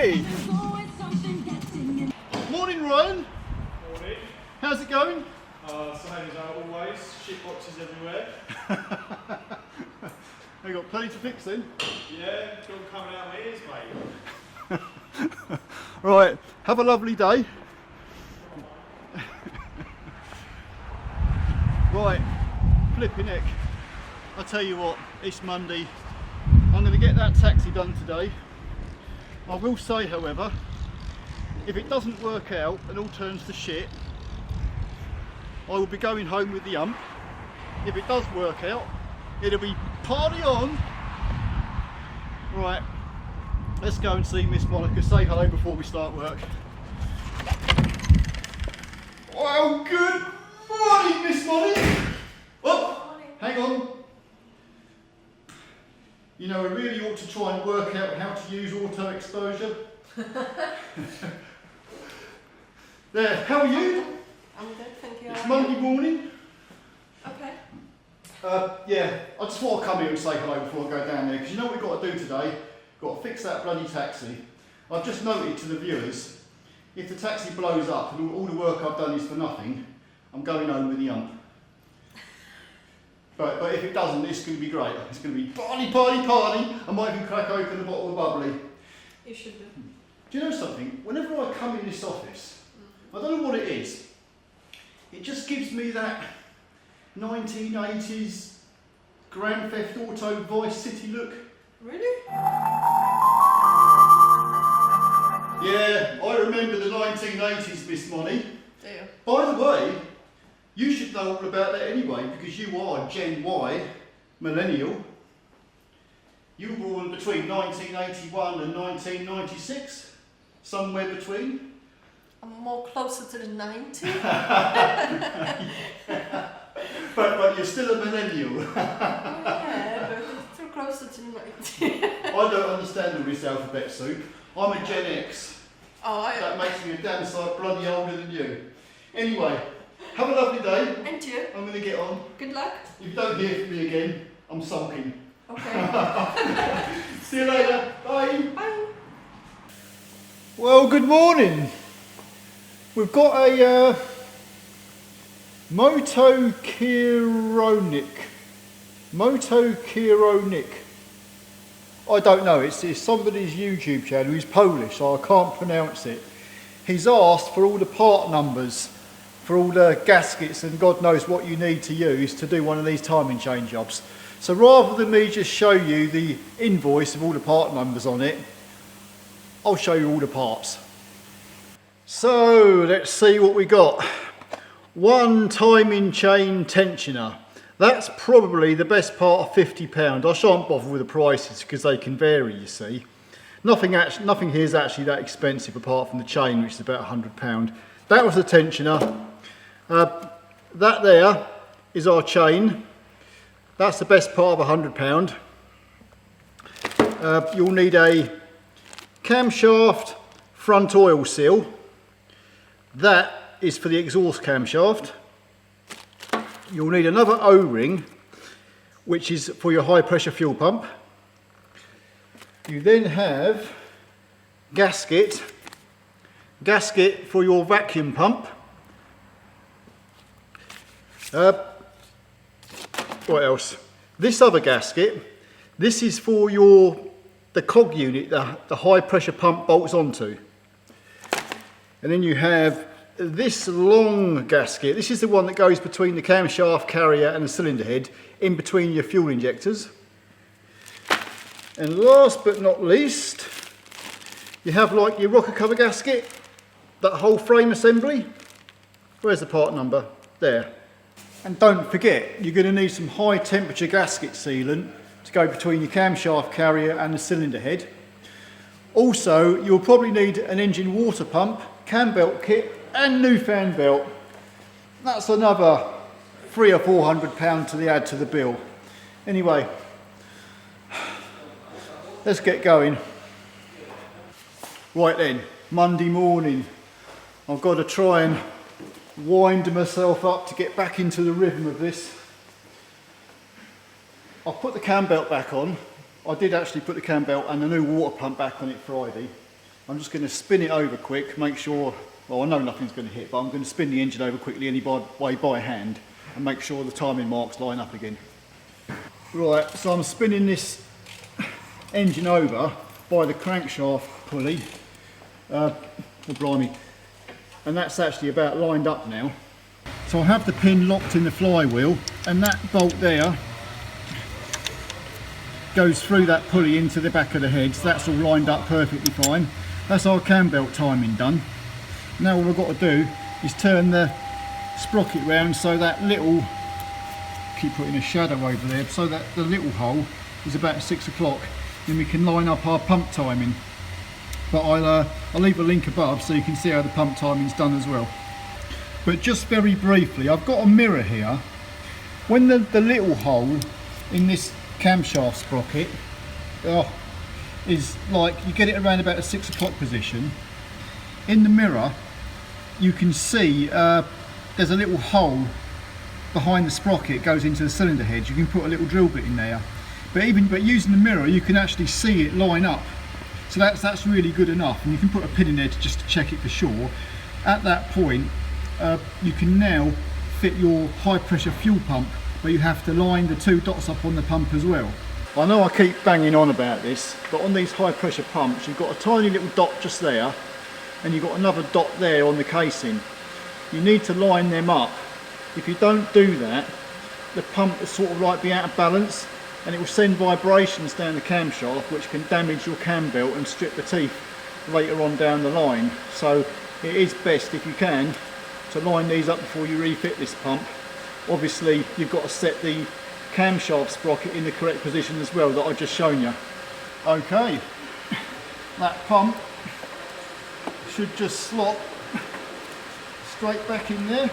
Hey! Morning, Ryan. Morning. How's it going? Same as always, shit boxes everywhere. We got plenty to fix then. Yeah, it's all coming out of my ears, mate. Right, have a lovely day. Right, flipping heck. I tell you what, it's Monday. I'm going to get that taxi done today. I will say, however, if it doesn't work out and all turns to shit, I will be going home with the ump. If it does work out, it'll be party on. Right, let's go and see Miss Monica. Say hello before we start work. Well, good morning, Miss Monica. Oh, hang on. You know, we really ought to try and work out how to use auto exposure. There, how are you? I'm good, thank you. It's Monday morning. Okay. Yeah, I just want to come here and say hello before I go down there, because you know what we've got to do today? We've got to fix that bloody taxi. I've just noted to the viewers, if the taxi blows up and all the work I've done is for nothing, I'm going home with the ump. But if it doesn't, it's going to be great. It's going to be party, party, party. I might even crack open a bottle of bubbly. You should do. Do you know something? Whenever I come in this office, I don't know what it is. It just gives me that 1980s Grand Theft Auto Vice City look. Really? Yeah, I remember the 1980s, Miss Money. Do you? By the way, you should know all about that anyway, because you are Gen Y, millennial. You were born between 1981 and 1996, somewhere between. I'm more closer to the 90. But you're still a millennial. Yeah, but it's too closer to 90. I don't understand all this alphabet soup. I'm a Gen X. Oh, That makes me a damn sight bloody older than you. Anyway, have a lovely day. And you. I'm going to get on. Good luck. If you don't hear from me again, I'm sulking. Okay. See you later. Bye. Bye. Well, good morning. We've got a Moto Kironic. I don't know, it's somebody's YouTube channel. He's Polish, so I can't pronounce it. He's asked for all the part numbers for all the gaskets and God knows what you need to use to do one of these timing chain jobs. So rather than me just show you the invoice of all the part numbers on it, I'll show you all the parts. So let's see what we got. One timing chain tensioner. That's probably the best part of £50. I shan't bother with the prices because they can vary, you see. Nothing here is actually that expensive apart from the chain, which is about £100. That was the tensioner. That there is our chain. That's the best part of £100. You'll need a camshaft front oil seal. That is for the exhaust camshaft. You'll need another O-ring, which is for your high pressure fuel pump. You then have gasket for your vacuum pump. What else? This other gasket, this is for the cog unit, the high pressure pump bolts onto. And then you have this long gasket. This is the one that goes between the camshaft carrier and the cylinder head, in between your fuel injectors. And last but not least, you have like your rocker cover gasket, that whole frame assembly. Where's the part number? There. And don't forget, you're going to need some high temperature gasket sealant to go between your camshaft carrier and the cylinder head. Also, you'll probably need an engine water pump, cam belt kit and new fan belt. That's another £300 or £400 to add to the bill. Anyway, let's get going. Right then, Monday morning. I've got to try and wind myself up to get back into the rhythm of this. I've put the cam belt back on. I did actually put the cam belt and the new water pump back on it Friday. I'm just going to spin it over quick, make sure, well I know nothing's going to hit, but I'm going to spin the engine over quickly anyway by hand and make sure the timing marks line up again. Right, so I'm spinning this engine over by the crankshaft pulley, oh blimey, and that's actually about lined up now. So I have the pin locked in the flywheel, and that bolt there goes through that pulley into the back of the head, so that's all lined up perfectly fine. That's our cam belt timing done. Now all I've got to do is turn the sprocket round so that little, keep putting a shadow over there, so that the little hole is about 6 o'clock, then we can line up our pump timing. But I'll leave a link above so you can see how the pump timing's done as well. But just very briefly, I've got a mirror here. When the little hole in this camshaft sprocket is like, you get it around about the 6 o'clock position, in the mirror you can see there's a little hole behind the sprocket, goes into the cylinder head. You can put a little drill bit in there, but using the mirror you can actually see it line up, so that's really good enough, and you can put a pin in there just to check it for sure. At that point you can now fit your high pressure fuel pump, but you have to line the 2 dots up on the pump as well. I know I keep banging on about this, but on these high pressure pumps you've got a tiny little dot just there, and you've got another dot there on the casing. You need to line them up. If you don't do that, the pump will sort of like be out of balance, and it will send vibrations down the camshaft which can damage your cam belt and strip the teeth later on down the line. So it is best, if you can, to line these up before you refit this pump. Obviously you've got to set the camshaft sprocket in the correct position as well, that I've just shown you. Okay, that pump should just slot straight back in there.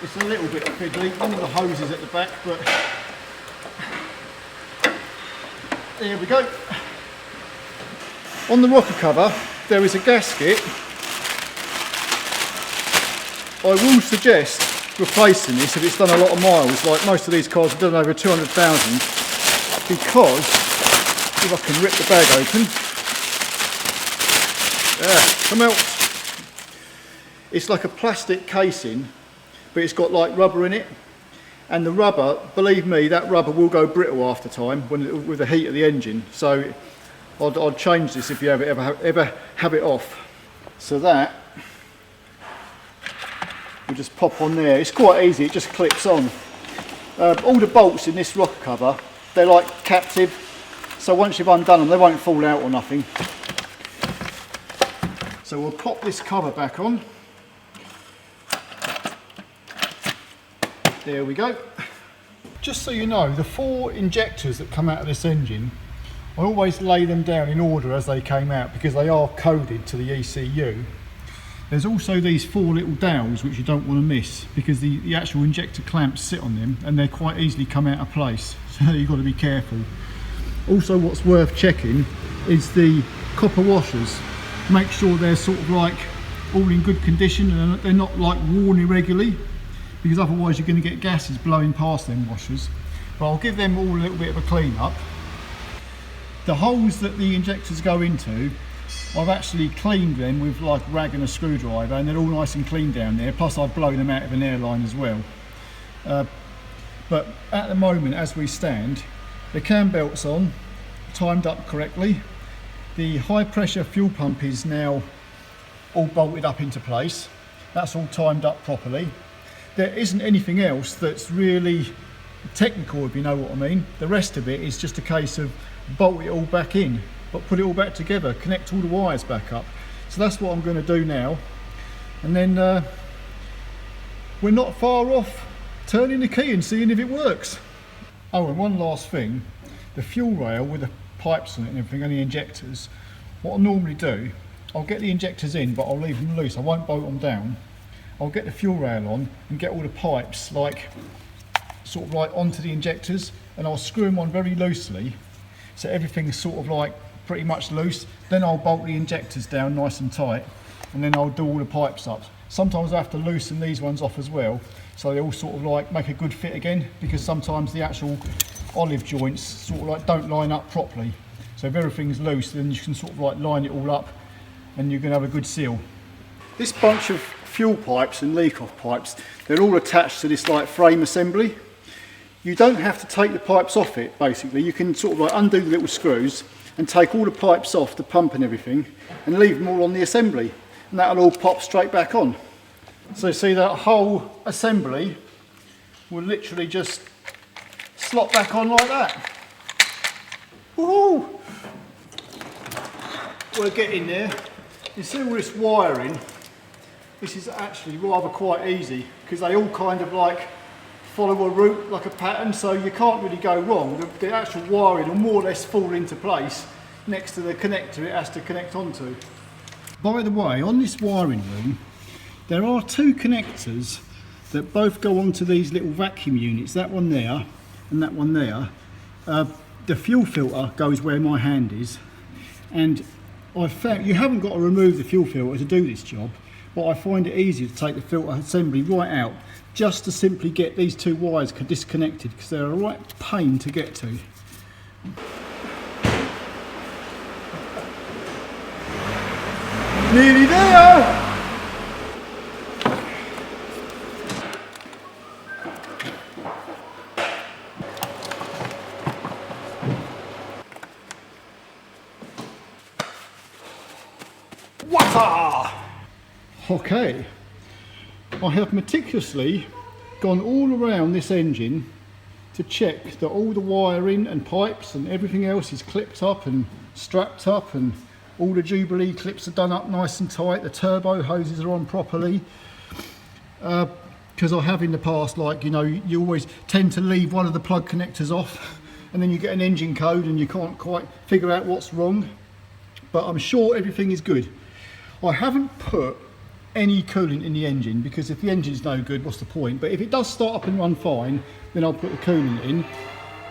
It's a little bit fiddly, one of the hoses at the back, but there we go. On the rocker cover there is a gasket. I will suggest replacing this if it's done a lot of miles, like most of these cars have done over 200,000, because if I can rip the bag open, come out. It's like a plastic casing, but it's got like rubber in it, and the rubber, believe me, that rubber will go brittle after time with the heat of the engine. So I'd change this if you ever have it off. So that will just pop on there. It's quite easy, it just clips on. All the bolts in this rocker cover, they're like captive, so once you've undone them they won't fall out or nothing. So we'll pop this cover back on. There we go. Just so you know, the 4 injectors that come out of this engine, I always lay them down in order as they came out because they are coded to the ECU. There's also these 4 little dowels which you don't want to miss, because the actual injector clamps sit on them and they quite easily come out of place, so you've got to be careful. Also what's worth checking is the copper washers. Make sure they're sort of like all in good condition and they're not like worn irregularly, because otherwise you're going to get gases blowing past them washers. But I'll give them all a little bit of a clean up. The holes that the injectors go into, I've actually cleaned them with like rag and a screwdriver, and they're all nice and clean down there, plus I've blown them out of an airline as well. But at the moment as we stand, the cam belt's on, timed up correctly. The high pressure fuel pump is now all bolted up into place. That's all timed up properly. There isn't anything else that's really technical, if you know what I mean. The rest of it is just a case of bolt it all back in, but put it all back together, connect all the wires back up. So that's what I'm going to do now, and then we're not far off turning the key and seeing if it works. Oh, and one last thing, the fuel rail with the pipes on it and everything, and the injectors, what I normally do, I'll get the injectors in but I'll leave them loose, I won't bolt them down. I'll get the fuel rail on and get all the pipes like sort of like onto the injectors, and I'll screw them on very loosely so everything's sort of like pretty much loose. Then I'll bolt the injectors down nice and tight, and then I'll do all the pipes up. Sometimes I have to loosen these ones off as well, so they all sort of like make a good fit again, because sometimes the actual olive joints sort of like don't line up properly. So if everything's loose, then you can sort of like line it all up and you're going to have a good seal. This bunch of fuel pipes and leak-off pipes, they're all attached to this like frame assembly. You don't have to take the pipes off it, basically. You can sort of like undo the little screws and take all the pipes off, the pump and everything, and leave them all on the assembly. And that'll all pop straight back on. So you see that whole assembly will literally just slot back on like that. Woohoo! We're getting there. You see all this wiring, this is actually rather quite easy because they all kind of like follow a route, like a pattern, so you can't really go wrong. The actual wiring will more or less fall into place next to the connector it has to connect onto. By the way, on this wiring loom, there are two connectors that both go onto these little vacuum units, that one there and that one there. The fuel filter goes where my hand is, and I've found you haven't got to remove the fuel filter to do this job, but I find it easier to take the filter assembly right out just to simply get these two wires disconnected because they're a right pain to get to. Nearly there! Wata! Okay, I have meticulously gone all around this engine to check that all the wiring and pipes and everything else is clipped up and strapped up, and all the Jubilee clips are done up nice and tight, the turbo hoses are on properly. Because I have in the past, like, you know, you always tend to leave one of the plug connectors off and then you get an engine code and you can't quite figure out what's wrong. But I'm sure everything is good. I haven't put any coolant in the engine because if the engine's no good, what's the point? But if it does start up and run fine, then I'll put the coolant in.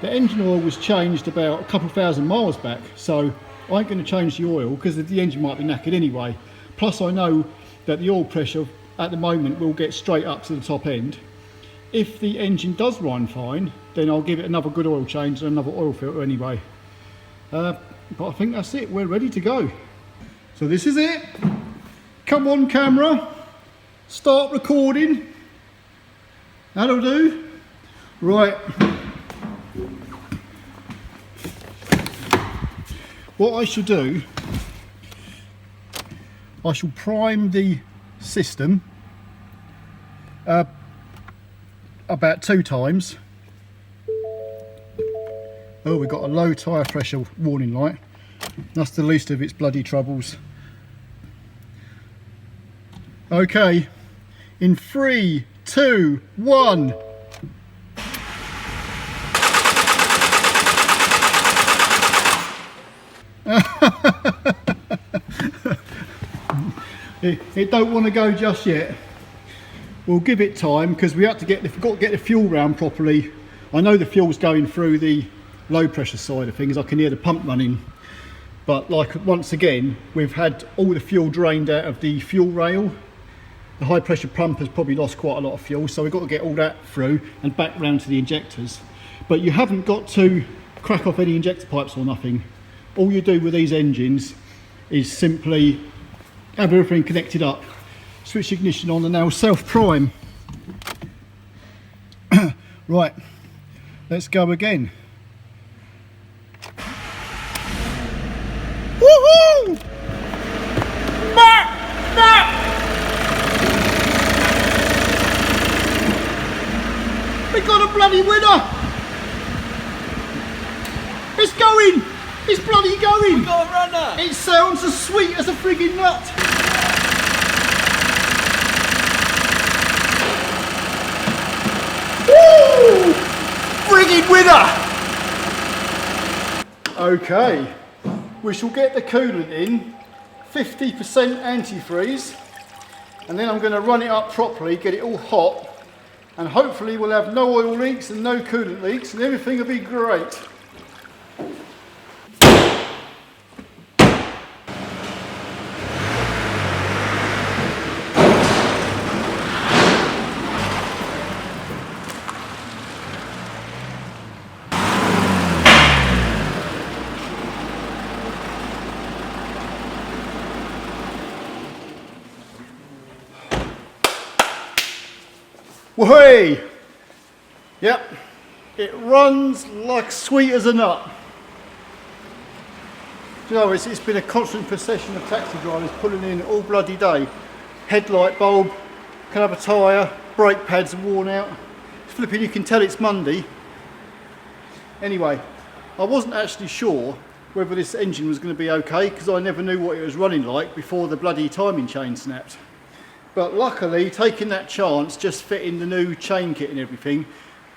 The engine oil was changed about a couple thousand miles back, so I ain't going to change the oil because the engine might be knackered anyway. Plus I know that the oil pressure at the moment will get straight up to the top end. If the engine does run fine, then I'll give it another good oil change and another oil filter anyway. But I think that's it, we're ready to go. So this is it. Come on camera, start recording. That'll do. Right. What I shall do, I shall prime the system about 2 times. Oh, we've got a low tyre pressure warning light. That's the least of its bloody troubles. Okay, in 3, 2, 1. It don't want to go just yet. We'll give it time because we have to forgot to get the fuel round properly. I know the fuel's going through the low pressure side of things. I can hear the pump running. But like once again, we've had all the fuel drained out of the fuel rail. The high pressure pump has probably lost quite a lot of fuel, so we've got to get all that through and back round to the injectors. But you haven't got to crack off any injector pipes or nothing. All you do with these engines is simply have everything connected up, switch ignition on, and now self-prime. Right, let's go again. Woohoo! We got a bloody winner! It's going! It's bloody going! We got a runner! It sounds as sweet as a friggin' nut! Woo! Friggin' winner! Okay, we shall get the coolant in, 50% antifreeze, and then I'm going to run it up properly, get it all hot, and hopefully we'll have no oil leaks and no coolant leaks and everything will be great. Whey! Yep, it runs like sweet as a nut. You know, it's been a constant procession of taxi drivers pulling in all bloody day. Headlight bulb, can have a tyre, brake pads are worn out. It's flipping, you can tell it's Monday. Anyway, I wasn't actually sure whether this engine was going to be okay because I never knew what it was running like before the bloody timing chain snapped. But luckily, taking that chance, just fitting the new chain kit and everything,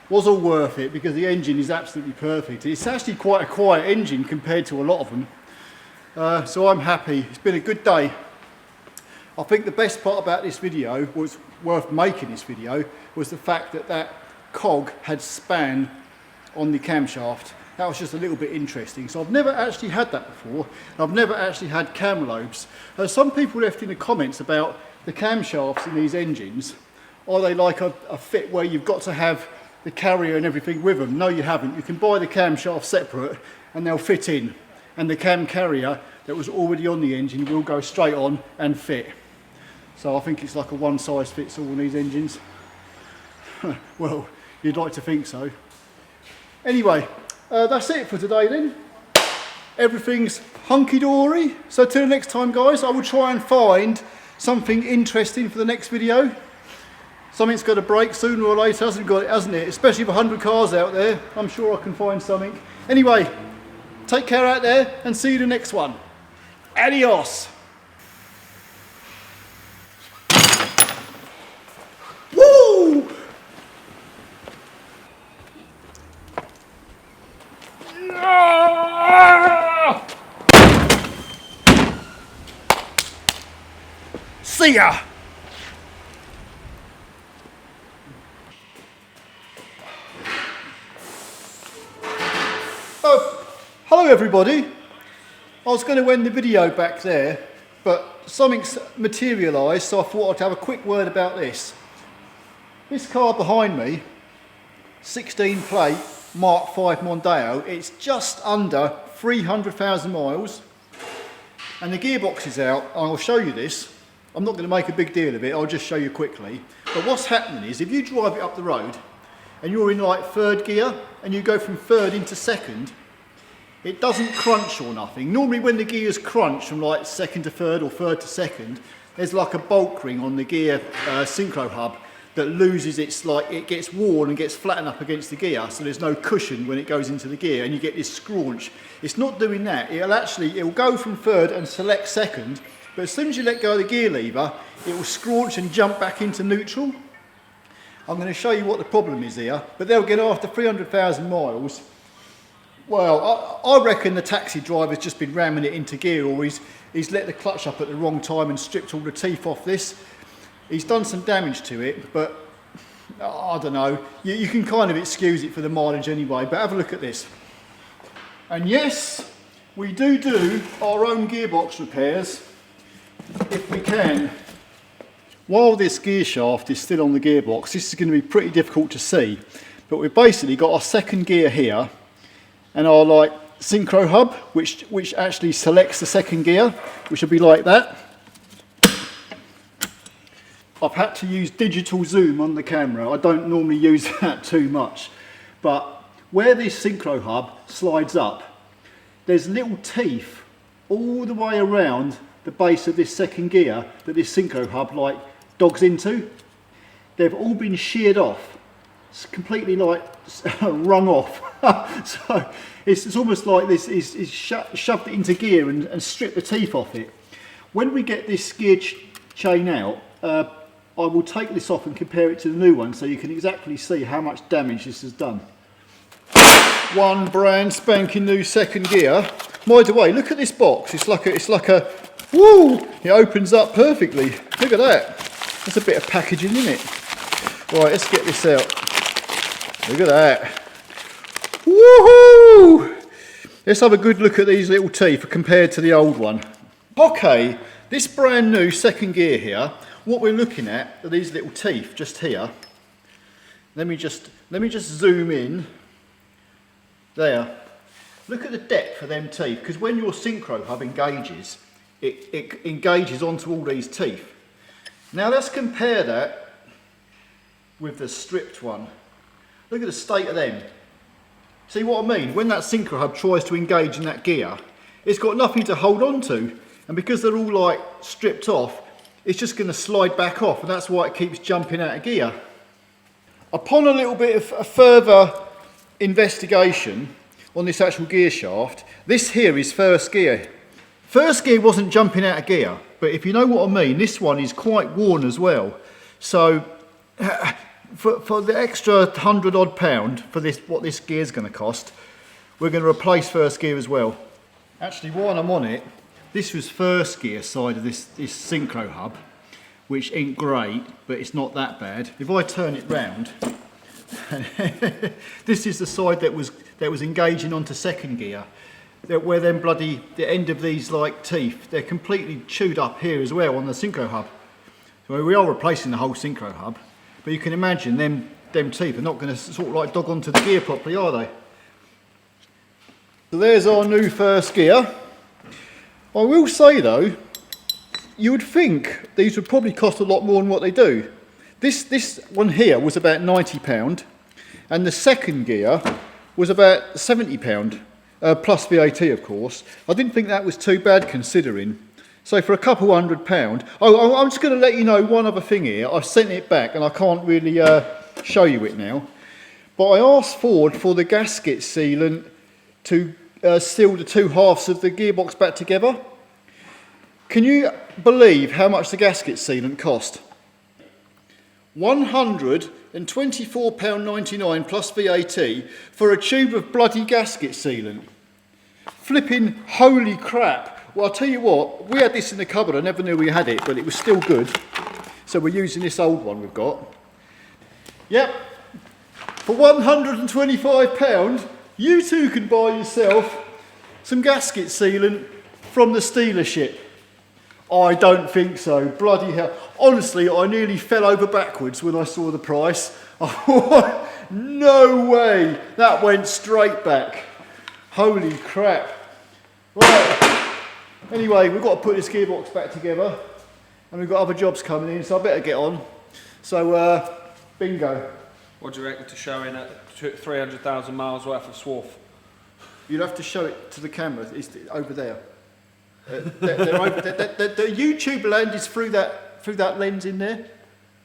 was all worth it because the engine is absolutely perfect. It's actually quite a quiet engine compared to a lot of them. So I'm happy. It's been a good day. I think the best part about this video, was worth making this video, was the fact that that cog had span on the camshaft. That was just a little bit interesting. So I've never actually had that before. I've never actually had cam lobes. Some people left in the comments about the camshafts in these engines. Are they like a fit where you've got to have the carrier and everything with them? No, you haven't. You can buy the camshaft separate and they'll fit in. And the cam carrier that was already on the engine will go straight on and fit. So I think it's like a one size fits all on these engines. Well, you'd like to think so. Anyway, that's it for today then. Everything's hunky-dory. So till next time guys, I will try and find something interesting for the next video. Something's got to break sooner or later, hasn't it? Especially with 100 cars out there, I'm sure I can find something. Anyway, take care out there and see you in the next one. Adios! Woo! See ya! Hello everybody. I was going to end the video back there, but something's materialised, so I thought I'd have a quick word about this. This car behind me, 16 plate Mark 5 Mondeo, it's just under 300,000 miles, and the gearbox is out. I'll show you this. I'm not going to make a big deal of it, I'll just show you quickly. But what's happening is, if you drive it up the road, and you're in like third gear, and you go from third into second, it doesn't crunch or nothing. Normally when the gears crunch from like second to third or third to second, there's like a bulk ring on the gear synchro hub that loses its, like, it gets worn and gets flattened up against the gear, so there's no cushion when it goes into the gear and you get this scraunch. It's not doing that. It'll go from third and select second, but as soon as you let go of the gear lever, it will scraunch and jump back into neutral. I'm going to show you what the problem is here, but they'll get after 300,000 miles. Well, I reckon the taxi driver's just been ramming it into gear, or he's let the clutch up at the wrong time and stripped all the teeth off this. He's done some damage to it, but I don't know. You can kind of excuse it for the mileage anyway, but have a look at this. And yes, we do our own gearbox repairs if we can. While this gear shaft is still on the gearbox, this is going to be pretty difficult to see, but we've basically got our second gear here and our like synchro hub, which actually selects the second gear, which will be like that. I've had to use digital zoom on the camera. I don't normally use that too much, but where this synchro hub slides up, there's little teeth all the way around the base of this second gear that this synchro hub like dogs into. They've all been sheared off. It's completely like wrung off. So it's almost like this is shoved it into gear and stripped the teeth off it. When we get this gear chain out, I will take this off and compare it to the new one so you can exactly see how much damage this has done. One brand spanking new second gear. By the way, look at this box. It's like a woo! It opens up perfectly. Look at that. That's a bit of packaging in it. Right, let's get this out. Look at that. Woohoo! Let's have a good look at these little teeth compared to the old one. Okay, this brand new second gear here, what we're looking at are these little teeth just here. Let me just zoom in. There. Look at the depth of them teeth, because when your synchro hub engages, it engages onto all these teeth. Now let's compare that with the stripped one. Look at the state of them. See what I mean? When that synchro hub tries to engage in that gear, it's got nothing to hold on to. And because they're all like stripped off, it's just going to slide back off, and that's why it keeps jumping out of gear. Upon a little bit of a further investigation on this actual gear shaft, this here is first gear. First gear wasn't jumping out of gear, but if you know what I mean, this one is quite worn as well. So for the extra £100 odd for this, what this gear is going to cost, we're going to replace first gear as well. Actually, while I'm on it, this was first gear side of this synchro hub, which ain't great, but it's not that bad. If I turn it round, this is the side that was engaging onto second gear, where then the end of these like teeth, they're completely chewed up here as well on the synchro hub. So we are replacing the whole synchro hub, but you can imagine them teeth are not going to sort of like dog onto the gear properly, are they? So there's our new first gear. I will say though, you would think these would probably cost a lot more than what they do. This one here was about £90, and the second gear was about £70, plus VAT of course. I didn't think that was too bad considering. So for a couple £100, oh, I'm just going to let you know one other thing here. I've sent it back and I can't really show you it now. But I asked Ford for the gasket sealant to seal the two halves of the gearbox back together. Can you believe how much the gasket sealant cost? £124.99 plus VAT for a tube of bloody gasket sealant. Flipping holy crap. Well, I'll tell you what, we had this in the cupboard. I never knew we had it, but it was still good. So we're using this old one we've got. Yep, for £125, you too can buy yourself some gasket sealant from the dealership. I don't think so, bloody hell. Honestly, I nearly fell over backwards when I saw the price. No way, that went straight back. Holy crap. Right, anyway, we've got to put this gearbox back together, and we've got other jobs coming in, so I better get on. So, bingo. What do you reckon to show in at 300,000 miles worth of swarf? You'll have to show it to the camera. It's over there. The YouTube land is through that lens in there.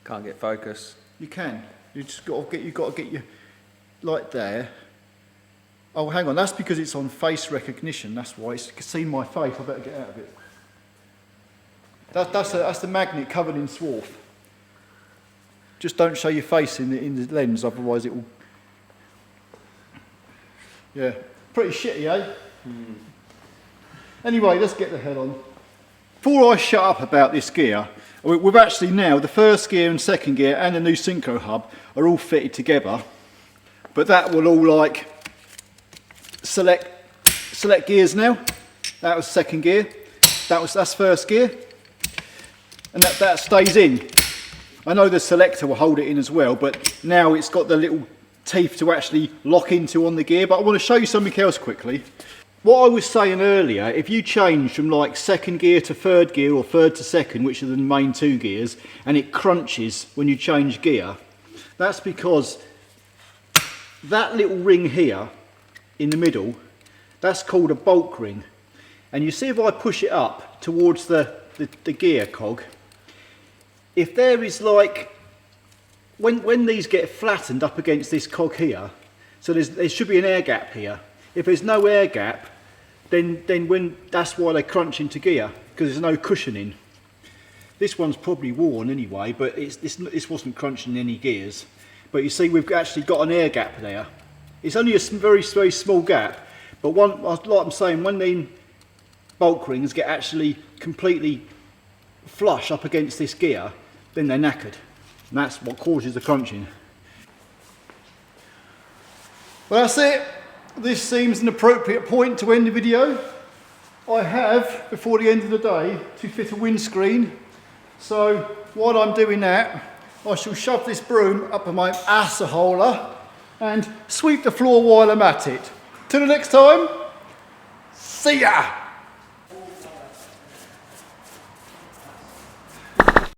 Can't get focus. You can. You just got to get your like there. Oh, hang on. That's because it's on face recognition. That's why it's seen my face. I better get out of it. That's the magnet covered in swarf. Just don't show your face in the lens, otherwise it will. Yeah, pretty shitty, eh? Anyway, let's get the hell on. Before I shut up about this gear, we've actually now, the first gear and second gear and the new synchro hub are all fitted together. But that will all like select gears now. That was second gear. That's first gear. And that stays in. I know the selector will hold it in as well, but now it's got the little teeth to actually lock into on the gear. But I want to show you something else quickly. What I was saying earlier, if you change from like second gear to third gear or third to second, which are the main two gears, and it crunches when you change gear, that's because that little ring here in the middle, that's called a bulk ring. And you see if I push it up towards the gear cog, if there is like, when these get flattened up against this cog here, so there should be an air gap here. If there's no air gap, then that's why they crunch into gear, because there's no cushioning. This one's probably worn anyway, but this wasn't crunching any gears. But you see, we've actually got an air gap there. It's only a very, very small gap, but like I'm saying, when the bulk rings get actually completely flush up against this gear, then they're knackered. And that's what causes the crunching. Well, that's it. This seems an appropriate point to end the video. I have, before the end of the day, to fit a windscreen. So while I'm doing that, I shall shove this broom up my asshole and sweep the floor while I'm at it. Till the next time, see ya!